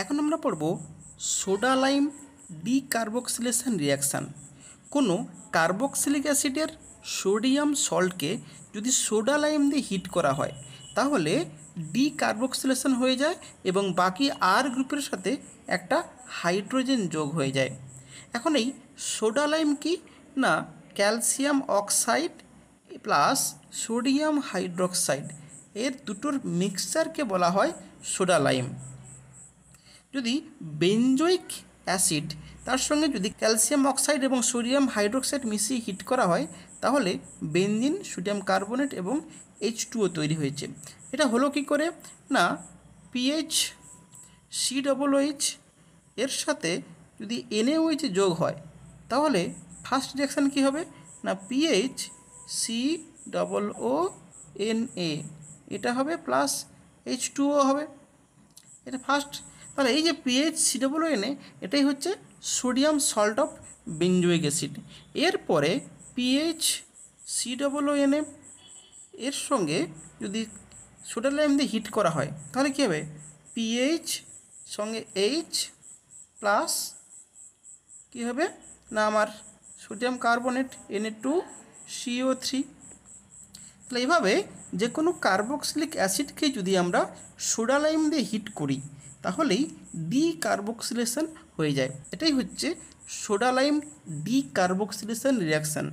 এখন আমরা পড়ব সোডা লাইম ডিকার্বক্সিলেশন রিয়াকশান। কোনো কার্বক্সিলিক অ্যাসিডের সোডিয়াম সল্টকে যদি সোডা লাইম দিয়ে হিট করা হয় তাহলে ডিকার্বক্সিলেশন হয়ে যায় এবং বাকি আর গ্রুপের সাথে একটা হাইড্রোজেন যোগ হয়ে যায়। এখন এই সোডা লাইম কি না, calcium oxide plus sodium hydroxide এর দুটোর মিক্সচারকে বলা হয় সোডা লাইম। যদি বেঞ্জোইক অ্যাসিড তার সঙ্গে যদি ক্যালসিয়াম অক্সাইড এবং সোডিয়াম হাইড্রোক্সাইড মিশিয়ে হিট করা হয় তাহলে বেনজিন, সোডিয়াম কার্বনেট এবং H2O তৈরি হয়েছে। এটা হলো কি করে না, পিএইচ COOH এর সাথে যদি NaOH যোগ হয় তাহলে ফার্স্ট রিঅ্যাকশান কী হবে না, পিএইচ COONA এটা হবে প্লাস H2O হবে, এটা ফার্স্ট। তাহলে এই যে পিএইচ COONA এটাই হচ্ছে sodium salt of benzoic acid. এরপরে পিএইচ COONA এর সঙ্গে যদি সোডা লাইম দিয়ে হিট করা হয় তাহলে কী হবে, পিএইচ সঙ্গে H প্লাস কী হবে না আমার সোডিয়াম কার্বনেট Na2CO3। তাহলে এইভাবে যে কোনো কার্বক্সিলিক অ্যাসিডকে যদি আমরা সোডা লাইম দিয়ে হিট করি তাহলেই ডিকার্বক্সিলেশন হয়ে যায়। এটাই হচ্ছে সোডা লাইম ডিকার্বক্সিলেশন রিয়াকশান।